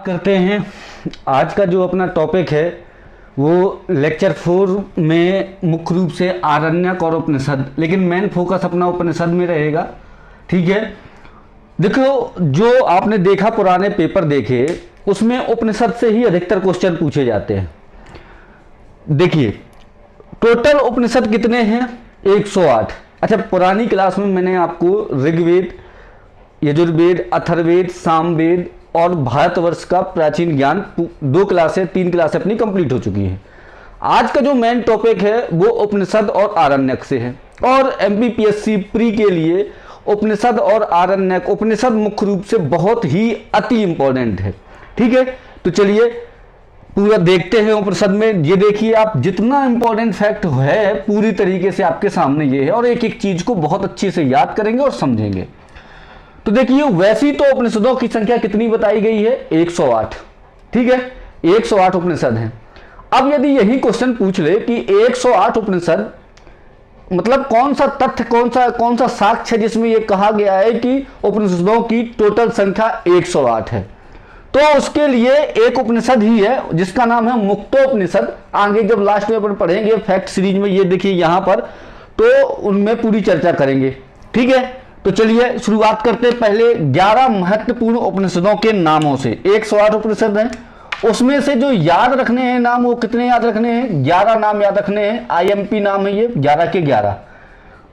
करते हैं। आज का जो अपना टॉपिक है वो लेक्चर 4 में मुख्य रूप से आरण्यक और उपनिषद, लेकिन मेन फोकस अपना उपनिषद में रहेगा। ठीक है, देखो जो आपने देखा पुराने पेपर देखे उसमें उपनिषद से ही अधिकतर क्वेश्चन पूछे जाते हैं। देखिए टोटल उपनिषद कितने हैं? 108। अच्छा, पुरानी क्लास में मैंने आपको ऋग्वेद, यजुर्वेद, अथर्ववेद, सामवेद और भारतवर्ष का प्राचीन ज्ञान 3 क्लासें अपनी कंप्लीट हो चुकी है। आज का जो मेन टॉपिक है वो उपनिषद और आरण्यक से है, और एमपीपीएससी प्री के लिए उपनिषद और आरण्यक, उपनिषद मुख्य रूप से बहुत ही अति इंपॉर्टेंट है। ठीक है, तो चलिए पूरा देखते हैं उपनिषद में। ये देखिए आप, जितना इंपॉर्टेंट फैक्ट है पूरी तरीके से आपके सामने ये है, और एक एक चीज को बहुत अच्छे से याद करेंगे और समझेंगे। तो देखिए वैसी तो उपनिषदों की संख्या कितनी बताई गई है? 108। ठीक है, 108 उपनिषद हैं। अब यदि यही क्वेश्चन पूछ ले कि 108 उपनिषद मतलब कौन सा तथ्य, कौन सा साक्ष्य है जिसमें यह कहा गया है कि उपनिषदों की टोटल संख्या 108 है, तो उसके लिए एक उपनिषद ही है जिसका नाम है मुक्तोपनिषद। आगे जब लास्ट में अपन पढ़ेंगे फैक्ट सीरीज में, ये देखिए यहां पर, तो उनमें पूरी चर्चा करेंगे। ठीक है, तो चलिए शुरुआत करते हैं पहले 11 महत्वपूर्ण उपनिषदों के नामों से। 108 उपनिषद हैं, उसमें से जो याद रखने हैं नाम, वो कितने याद रखने हैं? 11 नाम याद रखने हैं। आईएमपी नाम है ये 11 के 11।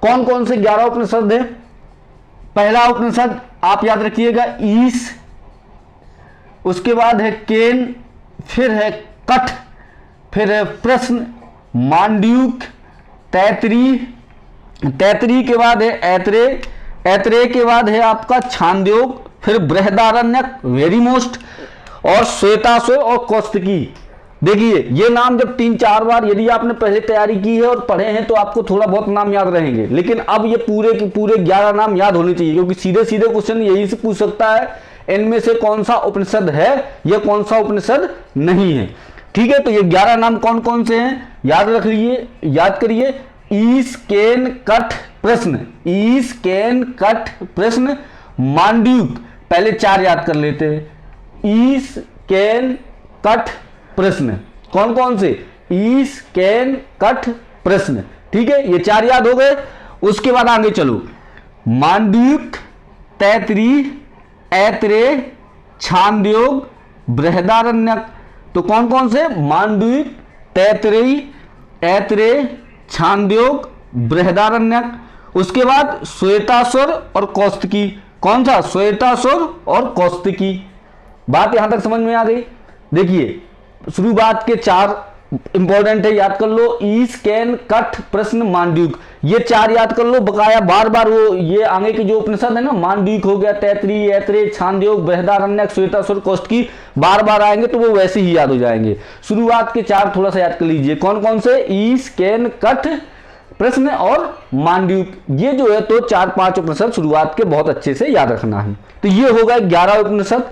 कौन कौन से 11 उपनिषद हैं? पहला उपनिषद आप याद रखिएगा ईश, उसके बाद है केन, फिर है कठ, फिर है प्रश्न, मांडूक्य, तैतरी के बाद है ऐतरेय के बाद है आपका छांदोग्य, फिर बृहदारण्यक वेरी मोस्ट, और श्वेताश्वर और कौस्तुकी। देखिए ये नाम जब 3-4 बार यदि आपने पहले तैयारी की है और पढ़े हैं तो आपको थोड़ा बहुत नाम याद रहेंगे, लेकिन अब ये पूरे के पूरे 11 नाम याद होने चाहिए, क्योंकि सीधे सीधे क्वेश्चन यही से पूछ सकता है इनमें से कौन सा उपनिषद है या कौन सा उपनिषद नहीं है। ठीक है, तो ये 11 नाम कौन कौन से हैं याद रख लीजिए, याद करिए। ईश, केन, कठ, प्रश्न, ईश, केन, कठ, प्रश्न, मांडूक्य। पहले 4 याद कर लेते हैं। ईश, केन, कठ, प्रश्न। कौन कौन से? ईश, केन, कठ, प्रश्न। ठीक है, ये 4 याद हो गए। उसके बाद आगे चलो, मांडूक्य, तैतरी, ऐतरेय, छांदोग्य, बृहदारण्यक। तो कौन कौन से? मांडूक्य, तैतरेय, ऐतरेय, छांदोग्य, बृहदारण्यक। उसके बाद श्वेताश्वर और कौस्तुकी। कौन सा? श्वेताश्वर और कौस्तुकी। बात यहां तक समझ में आ गई। देखिए शुरुआत के 4 इंपॉर्टेंट है, याद कर लो। ईश, केन, कठ, प्रश्न, मांडूक्य। ये 4 याद कर लो, बकाया बार बार वो ये आगे की जो उपनिषद है ना, मांडूक्य हो गया, तैतरी, ऐतरेय, छांदोग्य, बृहदारण्यक, श्वेताश्वर, कौस्तुकी, बार बार आएंगे तो वो वैसे ही याद हो जाएंगे। शुरुआत के 4 थोड़ा सा याद कर लीजिए। कौन कौन से? ईश, केन, कठ, प्रश्न और मांडूक्य। ये जो है तो 4-5 उपनिषद शुरुआत के बहुत अच्छे से याद रखना है। तो ये होगा 11 उपनिषद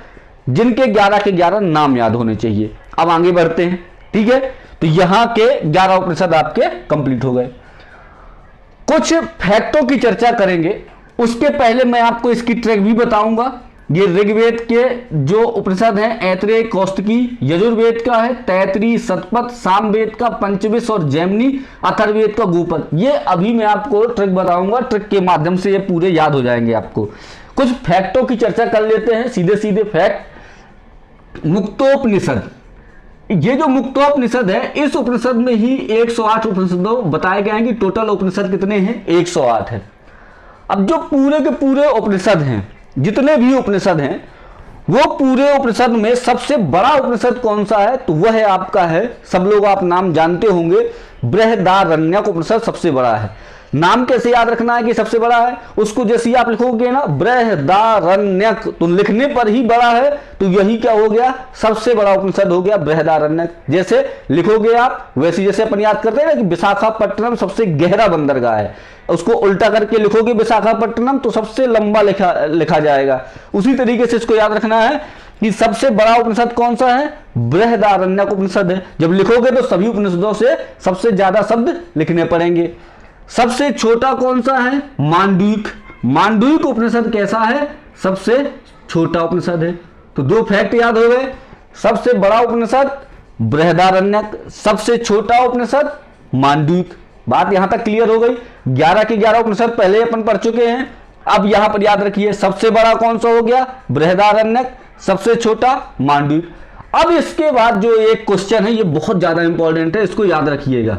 जिनके 11 के 11 नाम याद होने चाहिए। अब आगे बढ़ते हैं। ठीक है, तो यहां के 11 उपनिषद आपके कंप्लीट हो गए। कुछ फैक्टों की चर्चा करेंगे, उसके पहले मैं आपको इसकी ट्रैक भी बताऊंगा। ये ऋग्वेद के जो उपनिषद हैं ऐतरेय, कौस्तुकी, यजुर्वेद का है तैतरी, शतपथ, सामवेद का पंचविश और जैमिनी, अथर्ववेद का गोपद। ये अभी मैं आपको ट्रिक बताऊंगा, ट्रिक के माध्यम से ये पूरे याद हो जाएंगे आपको। कुछ फैक्टों की चर्चा कर लेते हैं, सीधे सीधे फैक्ट। मुक्तोपनिषद, ये जो मुक्तोपनिषद है इस उपनिषद में ही 108 उपनिषदों बताए गए हैं कि टोटल उपनिषद कितने हैं? 108 है। अब जो पूरे के पूरे उपनिषद हैं, जितने भी उपनिषद हैं, वो पूरे उपनिषद में सबसे बड़ा उपनिषद कौन सा है? तो वह है आपका है, सब लोग आप नाम जानते होंगे, बृहदारण्यक उपनिषद सबसे बड़ा है। नाम कैसे याद रखना है कि सबसे बड़ा है? उसको जैसे आप लिखोगे ना बृहदारण्यक, तो लिखने पर ही बड़ा है, तो यही क्या हो गया? सबसे बड़ा उपनिषद हो गया बृहदारण्यक। जैसे लिखोगे आप वैसे, जैसे अपन याद करते हैं ना कि विशाखापट्टनम सबसे गहरा बंदरगाह है, उसको उल्टा करके लिखोगे विशाखापट्टनम तो सबसे लंबा लिखा जाएगा। उसी तरीके से इसको याद रखना है कि सबसे बड़ा उपनिषद कौन सा है? बृहदारण्यक उपनिषद है। जब लिखोगे तो सभी उपनिषदों से सबसे ज्यादा शब्द लिखने पड़ेंगे। सबसे छोटा कौन सा है? मांडूक्य। मांडूक्य उपनिषद कैसा है? सबसे छोटा उपनिषद है। तो 2 फैक्ट याद हो गए। सबसे बड़ा उपनिषद बृहदारण्यक, सबसे छोटा उपनिषद मांडूक्य। बात यहां तक क्लियर हो गई। 11 के 11 उपनिषद पहले अपन पढ़ चुके हैं। अब यहां पर याद रखिए, सबसे बड़ा कौन सा हो गया? बृहदारण्यक, सबसे छोटा मांडूक्य। अब इसके बाद जो एक क्वेश्चन है, ये बहुत ज्यादा इंपॉर्टेंट है, इसको याद रखिएगा।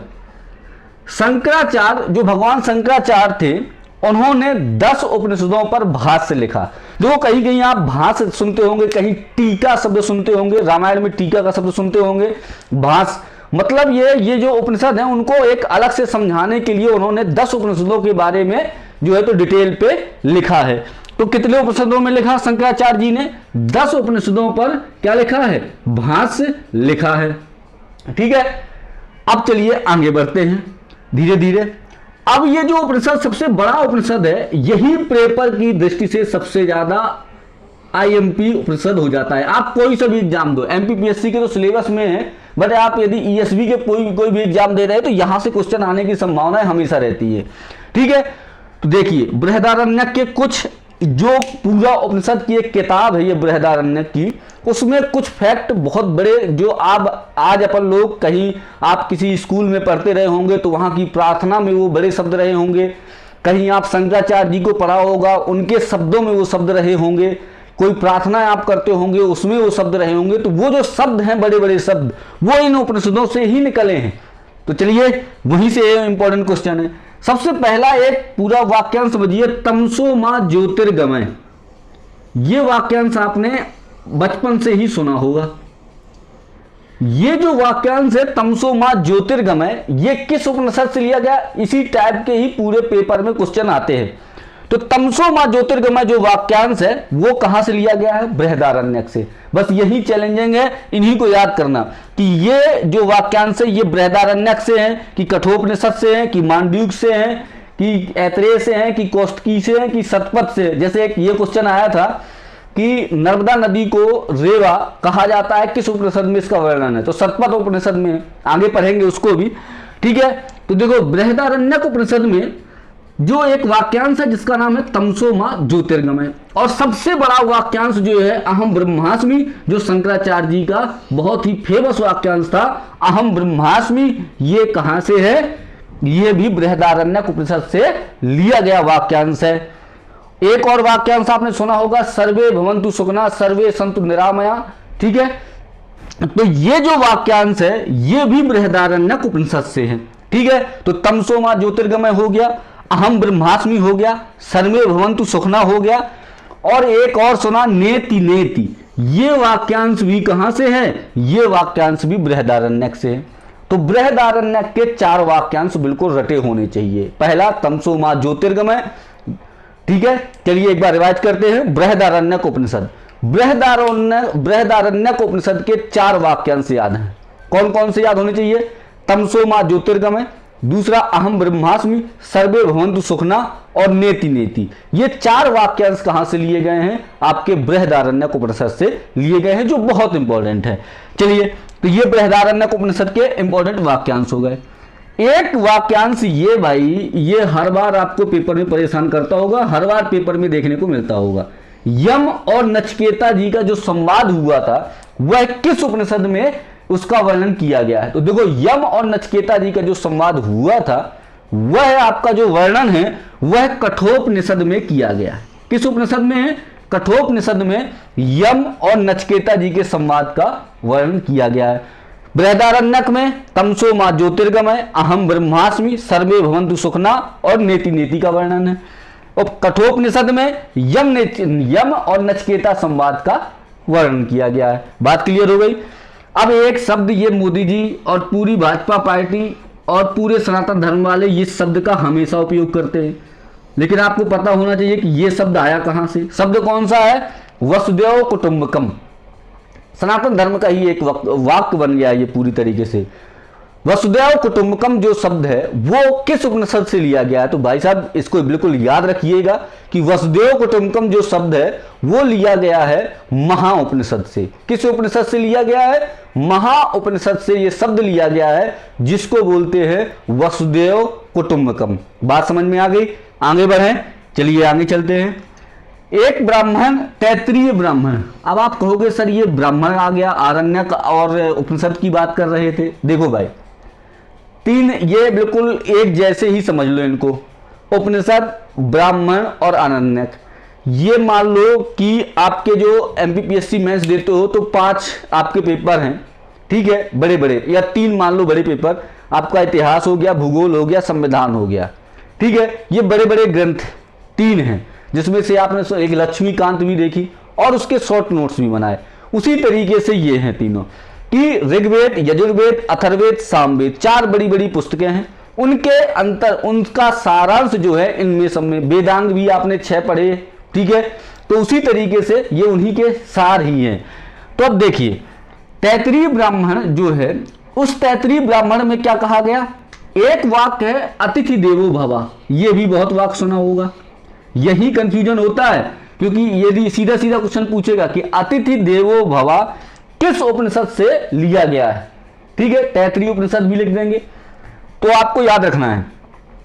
शंकराचार्य, जो भगवान शंकराचार्य थे, उन्होंने 10 उपनिषदों पर भाष्य लिखा। जो कहीं कहीं आप भाष्य सुनते होंगे, कहीं टीका शब्द सुनते होंगे, रामायण में टीका का शब्द सुनते होंगे। भाष्य मतलब ये जो उपनिषद हैं, उनको एक अलग से समझाने के लिए उन्होंने 10 उपनिषदों के बारे में जो है तो डिटेल पे लिखा है। तो कितने उपनिषदों में लिखा शंकराचार्य जी ने? 10 उपनिषदों पर क्या लिखा है? भाष्य लिखा है। ठीक है, अब चलिए आगे बढ़ते हैं धीरे धीरे। अब ये जो उपनिषद सबसे बड़ा उपनिषद है, यही पेपर की दृष्टि से सबसे ज्यादा आईएमपी उपनिषद हो जाता है। आप कोई सा भी एग्जाम दो, एमपीपीएससी के तो सिलेबस में है, बट आप यदि ईएसबी के कोई भी एग्जाम दे रहे हैं तो यहां से क्वेश्चन आने की संभावना हमेशा रहती है। ठीक है, तो देखिए बृहदारण्यक के कुछ, जो पूरा उपनिषद की एक किताब है ये बृहदारण्यक की, उसमें कुछ फैक्ट बहुत बड़े, जो आप आज अपन लोग कहीं आप किसी स्कूल में पढ़ते रहे होंगे तो वहां की प्रार्थना में वो बड़े शब्द रहे होंगे, कहीं आप शंकराचार्य जी को पढ़ा होगा, उनके शब्दों में वो शब्द रहे होंगे, कोई प्रार्थना आप करते होंगे उसमें वो शब्द रहे होंगे। तो वो जो शब्द हैं, बड़े बड़े शब्द, वो इन उपनिषदों से ही निकले हैं। तो चलिए वहीं से इंपॉर्टेंट क्वेश्चन है। सबसे पहला एक पूरा वाक्यांश समझिए, तमसो मां ज्योतिर्गमय। ये वाक्यांश आपने बचपन से ही सुना होगा। ये जो वाक्यांश है तमसो मां ज्योतिर्गमय, ये किस उपनिषद से लिया गया? इसी टाइप के ही पूरे पेपर में क्वेश्चन आते हैं। तो तमसो मां ज्योतिर्गमय जो वाक्यांश है वो कहां से लिया गया है? बृहदारण्यक से। बस यही चैलेंजिंग है, इन्हीं को याद करना कि ये जो वाक्यांश है ये बृहदारण्यक से है, कि कठोपनिषद से है, कि मांडूक्य से है, कि ऐतरेय से है, कि कौष्टकी से है, कि शतपथ से। जैसे एक ये क्वेश्चन आया था कि नर्मदा नदी को रेवा कहा जाता है, किस उपनिषद में इसका वर्णन है? तो शतपथ उपनिषद में, आगे पढ़ेंगे उसको भी। ठीक है, तो देखो बृहदारण्यक उपनिषद में जो एक वाक्यांश है जिसका नाम है तमसो मां ज्योतिर्गमय, और सबसे बड़ा वाक्यांश जो है अहम ब्रह्मास्मि, जो शंकराचार्य जी का बहुत ही फेमस वाक्यांश था, अहम ब्रह्मास्मि। ये कहां से है? ये भी बृहदारण्यक उपनिषद से लिया गया वाक्यांश है। एक और वाक्यांश आपने सुना होगा, सर्वे भवन्तु सुखिनः सर्वे सन्तु निरामया। ठीक है, तो ये जो वाक्यांश है ये भी बृहदारण्यक उपनिषद से है। ठीक है, तो तमसो मां ज्योतिर्गमय हो गया, अहम ब्रह्मास्मि हो गया, सर्वे भवन्तु सुखिनः हो गया, और एक और सुना नेति नेति। ये वाक्यांश भी कहां से है? ये वाक्यांश भी बृहदारण्यक से है। तो बृहदारण्यक के 4 वाक्यांश बिल्कुल रटे होने चाहिए। पहला तमसो मां ज्योतिर्गमय। ठीक है, चलिए एक बार रिवाइज करते हैं। बृहदारण्यक उपनिषद, बृहदारण्यक उपनिषद के 4 वाक्यांश याद हैं। कौन कौन से याद होने चाहिए? तमसो मां ज्योतिर्गमय, दूसरा अहम ब्रह्मास्मि, सर्वे भवन्तु सुखिनः, और नेति नेति। ये 4 वाक्यांश कहां से लिए गए हैं? आपके बृहदारण्यक उपनिषद से लिए गए हैं, जो बहुत इंपॉर्टेंट है। चलिए, तो ये बृहदारण्यक उपनिषद के इंपॉर्टेंट वाक्यांश हो गए। एक वाक्यांश ये भाई, ये हर बार आपको पेपर में परेशान करता होगा, हर बार पेपर में देखने को मिलता होगा। यम और नचिकेता जी का जो संवाद हुआ था वह किस उपनिषद में उसका वर्णन किया गया है? तो देखो, यम और नचिकेता जी का जो संवाद हुआ था वह आपका जो वर्णन है वह कठोपनिषद में किया गया है। किस उपनिषद में है? कठोपनिषद में यम और नचिकेता जी के संवाद का वर्णन किया गया है। बृहदारण्यक में तमसो मां ज्योतिर्गमय, अहम ब्रह्मास्मि, सर्वे भवन्तु सुखिनः और नेति नेति का वर्णन है। और कठोपनिषद में यम और नचिकेता संवाद का वर्णन किया गया है। बात क्लियर हो गई। अब एक शब्द ये मोदी जी और पूरी भाजपा पार्टी और पूरे सनातन धर्म वाले ये शब्द का हमेशा उपयोग करते हैं, लेकिन आपको पता होना चाहिए कि ये शब्द आया कहां से। शब्द कौन सा है? वसुदेव कुटुंबकम। सनातन धर्म का ही एक वाक्य बन गया ये पूरी तरीके से। वसुदेव कुटुंबकम जो शब्द है वो किस उपनिषद से लिया गया है? तो भाई साहब इसको बिल्कुल याद रखिएगा कि वसुदेव कुटुंबकम जो शब्द है वो लिया गया है महा उपनिषद से। किस उपनिषद से लिया गया है? महा उपनिषद से ये शब्द लिया गया है, जिसको बोलते हैं वसुदेव कुटुंबकम। बात समझ में आ गई? आगे बढ़ें, चलिए आगे चलते हैं। एक ब्राह्मण, तैत्तिरीय ब्राह्मण। अब आप कहोगे सर ये ब्राह्मण आ गया, आरण्यक और उपनिषद की बात कर रहे थे। देखो भाई, तीन ये बिल्कुल एक जैसे ही समझ लो इनको, उपनिषद, ब्राह्मण और आरण्यक। ये मान लो कि आपके जो एमपीपीएससी मेंस देते हो तो 5 आपके पेपर हैं, ठीक है, बड़े बड़े, या 3 मान लो बड़े पेपर, आपका इतिहास हो गया, भूगोल हो गया, संविधान हो गया, ठीक है। ये बड़े बड़े ग्रंथ 3 हैं, जिसमें से आपने एक लक्ष्मीकांत भी देखी और उसके शॉर्ट नोट्स भी बनाए। उसी तरीके से ये हैं तीनों कि ऋग्वेद, यजुर्वेद, अथर्ववेद, सामवेद, 4 बड़ी बड़ी पुस्तकें हैं। उनके अंतर, उनका सारांश जो है इनमें सब में, वेदांग भी आपने 6 पढ़े, ठीक है। तो उसी तरीके से ये उन्हीं के सार ही हैं। तो अब देखिए, तैत्तिरीय ब्राह्मण जो है, उस तैत्तिरीय ब्राह्मण में क्या कहा गया? एक वाक्य है अतिथि देवो भव। ये भी बहुत वाक्य सुना होगा, यही कंफ्यूजन होता है, क्योंकि यदि सीधा सीधा क्वेश्चन पूछेगा कि अतिथि देवो भव किस उपनिषद से लिया गया है, ठीक है, तैत्तिरीय उपनिषद भी लिख देंगे। तो आपको याद रखना है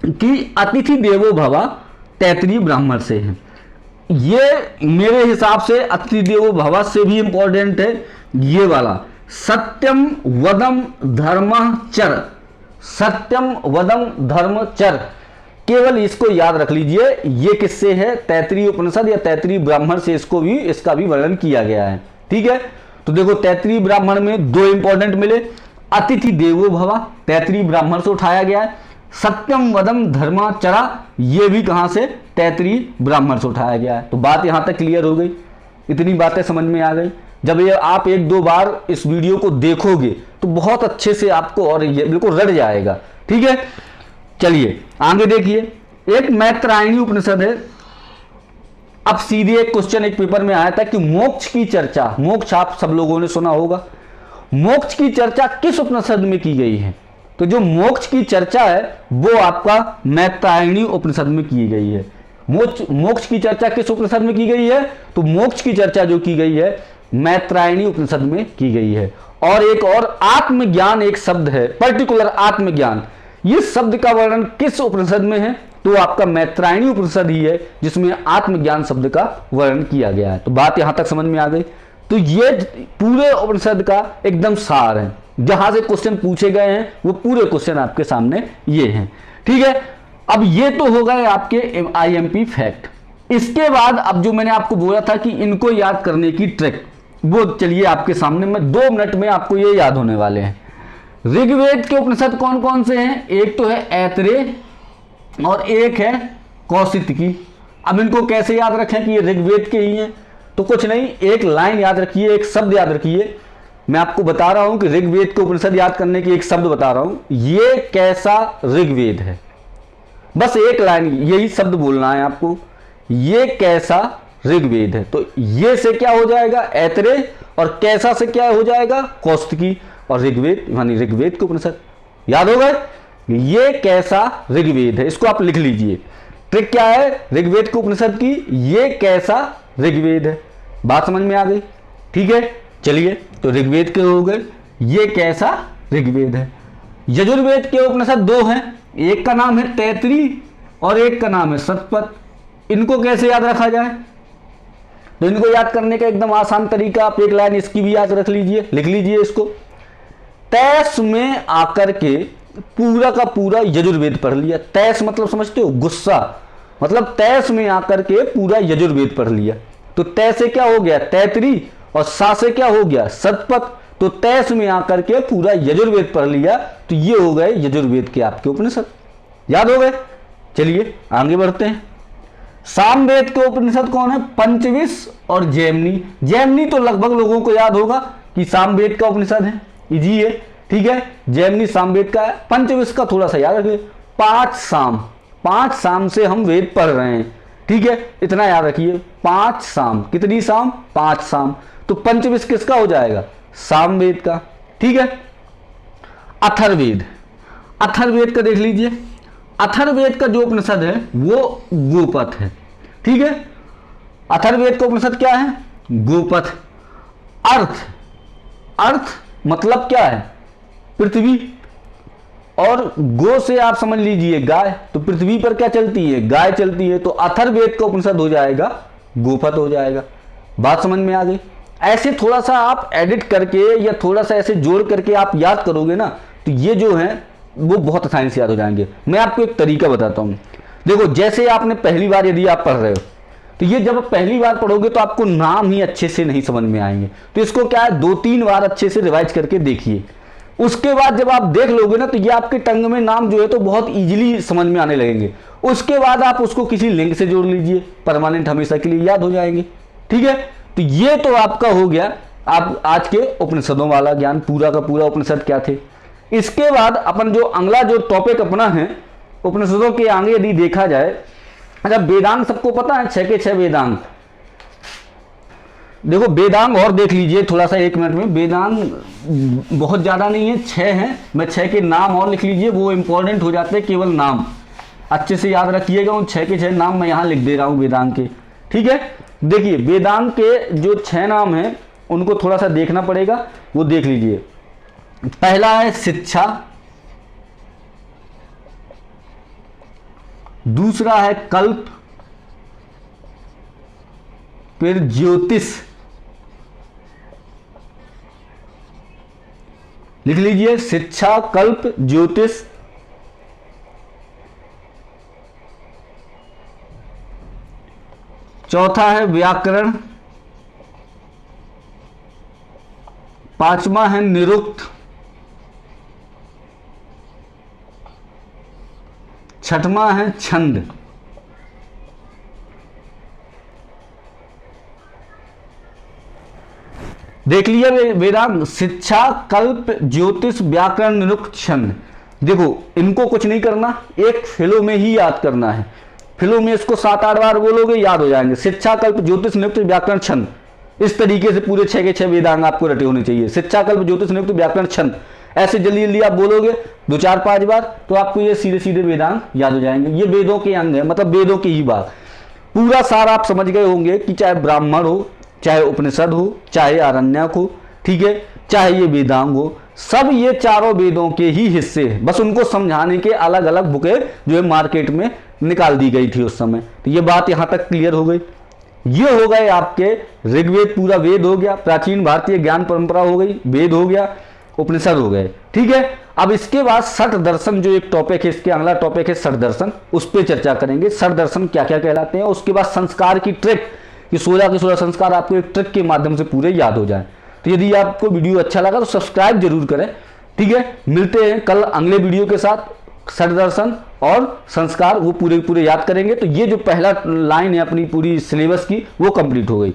कि अतिथि देवो भव तैत्तिरीय ब्राह्मण से है। ये मेरे हिसाब से अतिथि देवो भव से भी इंपॉर्टेंट है ये वाला, सत्यम वदम धर्म चर, सत्यम वदम धर्म चर। केवल इसको याद रख लीजिए, ये किससे है? तैत्तिरीय उपनिषद या तैत्तिरीय ब्राह्मण से इसका भी वर्णन किया गया है, ठीक है। तो देखो, तैत्तिरीय ब्राह्मण में 2 इंपॉर्टेंट मिले, अतिथि देवो भव तैत्तिरीय ब्राह्मण से उठाया गया है, सत्यम वदम धर्माचरा ये भी कहां से? तैत्तिरीय ब्राह्मण से उठाया गया है। तो बात यहां तक क्लियर हो गई, इतनी बातें समझ में आ गई। जब ये आप 1-2 बार इस वीडियो को देखोगे तो बहुत अच्छे से आपको और ये बिल्कुल रट जाएगा, ठीक है। चलिए आगे देखिए, एक मैत्रायणी उपनिषद है। अब सीधे एक क्वेश्चन एक पेपर में आया था कि मोक्ष की चर्चा, मोक्ष आप सब लोगों ने सुना होगा, मोक्ष की चर्चा किस उपनिषद में की गई है? तो जो मोक्ष की चर्चा है वो आपका मैत्रायणी उपनिषद में की गई है। मोक्ष की चर्चा किस उपनिषद में की गई है? तो मोक्ष की चर्चा जो की गई है मैत्रायणी उपनिषद में की गई है। और एक और आत्मज्ञान एक शब्द है, पर्टिकुलर आत्मज्ञान, ये शब्द का वर्णन किस उपनिषद में है? तो आपका मैत्रायणी उपनिषद ही है जिसमें आत्मज्ञान शब्द का वर्णन किया गया है। तो बात यहां तक समझ में आ गई। तो ये पूरे उपनिषद का एकदम सार है, जहां से क्वेश्चन पूछे गए हैं वो पूरे क्वेश्चन आपके सामने ये हैं, ठीक है। अब ये तो हो गए आपके आईएमपी फैक्ट। इसके बाद अब जो मैंने आपको बोला था कि इनको याद करने की ट्रिक, वो चलिए आपके सामने मैं 2 मिनट में आपको ये याद होने वाले हैं। ऋग्वेद के उपनिषद कौन कौन से हैं? एक तो है ऐतरेय और एक है कौशितकी। अब इनको कैसे याद रखें कि ये ऋग्वेद के ही हैं? तो कुछ नहीं, एक लाइन याद रखिए, एक शब्द याद रखिए। मैं आपको बता रहा हूं कि ऋग्वेद के उपनिषद याद करने की एक शब्द बता रहा हूं, ये कैसा ऋग्वेद है, बस एक लाइन यही शब्द बोलना है आपको, ये कैसा ऋग्वेद है। तो ये से क्या हो जाएगा? ऐतरेय, और कैसा से क्या हो जाएगा? कौशितकी, और ऋग्वेद यानी ऋग्वेद के उपनिषद। याद हो गए? ये कैसा ऋग्वेद है, इसको आप लिख लीजिए। ट्रिक क्या है ऋग्वेद के उपनिषद की? ये कैसा ऋग्वेद है। बात समझ में आ गई, ठीक है। चलिए, तो ऋग्वेद के हो गए, ये कैसा ऋग्वेद है। यजुर्वेद के उपनिषद 2 हैं, एक का नाम है तैत्तिरीय और एक का नाम है शतपथ। इनको कैसे याद रखा जाए? तो इनको याद करने का एकदम आसान तरीका, आप एक लाइन इसकी भी याद रख लीजिए, लिख लीजिए इसको। तैस में आकर के पूरा का पूरा यजुर्वेद पढ़ लिया। तैस मतलब समझते हो? गुस्सा, मतलब तैस में आकर के पूरा यजुर्वेद पढ़ लिया। तो तै से क्या हो गया? तैत्तिरीय, और सा से क्या हो गया? शतपथ। तो तैस में आकर के पूरा यजुर्वेद पढ़ लिया, तो ये हो गए यजुर्वेद के आपके उपनिषद। याद हो गए? चलिए आगे बढ़ते हैं। सामवेद के उपनिषद कौन है? पंचविश और जैमिनी। जैमिनी तो लगभग लोगों को याद होगा कि सामवेद का उपनिषद है, इजी है, ठीक है। जैमिनी सामवेद का है। पंचविश का थोड़ा सा याद रखिए, 5 साम से हम वेद पढ़ रहे हैं, ठीक है, इतना याद रखिए। 5 साम, कितनी साम? 5 साम। तो पंचविश किसका हो जाएगा? सामवेद का, ठीक है। अथर्ववेद, अथर्ववेद का देख लीजिए। अथर्ववेद का जो उपनिषद है वो गोपथ है, ठीक है। अथर्ववेद का उपनिषद क्या है? गोपथ। अर्थ मतलब क्या है? पृथ्वी, और गो से आप समझ लीजिए गाय, तो पृथ्वी पर क्या चलती है? गाय चलती है। तो अथर्ववेद का उपनिषद हो जाएगा गोपत हो जाएगा। बात समझ में आ गई। ऐसे थोड़ा सा आप एडिट करके या थोड़ा सा ऐसे जोड़ करके आप याद करोगे ना, तो ये जो है वो बहुत आसानी से याद हो जाएंगे। मैं आपको एक तरीका बताता हूँ। देखो, जैसे आपने पहली बार यदि आप पढ़ रहे हो, तो ये जब पहली बार पढ़ोगे तो आपको नाम ही अच्छे से नहीं समझ में आएंगे। तो इसको क्या है, 2-3 बार अच्छे से रिवाइज करके देखिए। उसके बाद जब आप देख लोगे ना, तो ये आपके टंग में नाम जो है तो बहुत इजीली समझ में आने लगेंगे। उसके बाद आप उसको किसी लिंक से जोड़ लीजिए, परमानेंट हमेशा के लिए याद हो जाएंगे। ठीक है, तो ये तो आपका हो गया आप आज के उपनिषदों वाला ज्ञान, पूरा का पूरा उपनिषद क्या थे। इसके बाद अपन जो अगला जो टॉपिक अपना है उपनिषदों के आगे यदि देखा जाए, अच्छा वेदांग सबको पता है, 6 के 6 वेदांग। देखो वेदांग और देख लीजिए थोड़ा सा 1 मिनट में। वेदांग बहुत ज्यादा नहीं है, 6 हैं। मैं 6 के नाम और लिख लीजिए, वो इंपॉर्टेंट हो जाते हैं, केवल नाम अच्छे से याद रखिएगा। उन 6 के 6 नाम मैं यहां लिख दे रहा हूं वेदांग के। ठीक है, देखिए वेदांग के जो 6 नाम हैं उनको थोड़ा सा देखना पड़ेगा, वो देख लीजिए। पहला है शिक्षा, दूसरा है कल्प, फिर ज्योतिष, लिख लीजिए शिक्षा, कल्प, ज्योतिष। चौथा है व्याकरण, पांचवा है निरुक्त, छठवां है छंद। देख लिया वेदांग, शिक्षा, कल्प, ज्योतिष, व्याकरण, निरुक्त, छंद। देखो इनको कुछ नहीं करना, एक फ्लो में ही याद करना है। फ्लो में इसको 7-8 बार बोलोगे याद हो जाएंगे। शिक्षा, कल्प, ज्योतिष, निरुक्त, व्याकरण, छंद। इस तरीके से पूरे 6 के 6 वेदांग आपको रटे होने चाहिए। शिक्षा, कल्प, ज्योतिष, निरुक्त, व्याकरण, छंद। ऐसे जल्दी जल्दी आप बोलोगे 2-4-5 बार, तो आपको ये सीधे सीधे वेदांग याद हो जाएंगे। ये वेदों के अंग है, मतलब वेदों की ही बात। पूरा सारा आप समझ गए होंगे कि चाहे ब्राह्मण हो, चाहे उपनिषद हो, चाहे आरण्यक हो, ठीक है, चाहे ये वेदांग हो, सब ये चारों वेदों के ही हिस्से हैं। बस उनको समझाने के अलग अलग बुकें जो है मार्केट में निकाल दी गई थी उस समय। तो ये बात यहां तक क्लियर हो गई। ये हो गए आपके ऋग्वेद, पूरा वेद हो गया। प्राचीन भारतीय ज्ञान परंपरा हो गई, वेद हो गया, उपनिषद हो गए। ठीक है, अब इसके बाद षट दर्शन जो एक टॉपिक है, इसके अगला टॉपिक है षट दर्शन, उस पर चर्चा करेंगे। षट दर्शन क्या क्या कहलाते हैं। उसके बाद संस्कार की ट्रिक, कि 16 के 16 संस्कार आपको एक ट्रिक के माध्यम से पूरे याद हो जाए। तो यदि आपको वीडियो अच्छा लगा तो सब्सक्राइब जरूर करें। ठीक है, मिलते हैं कल अगले वीडियो के साथ। षट दर्शन और संस्कार वो पूरे पूरे याद करेंगे। तो ये जो पहला लाइन है अपनी पूरी सिलेबस की, वो कंप्लीट हो गई।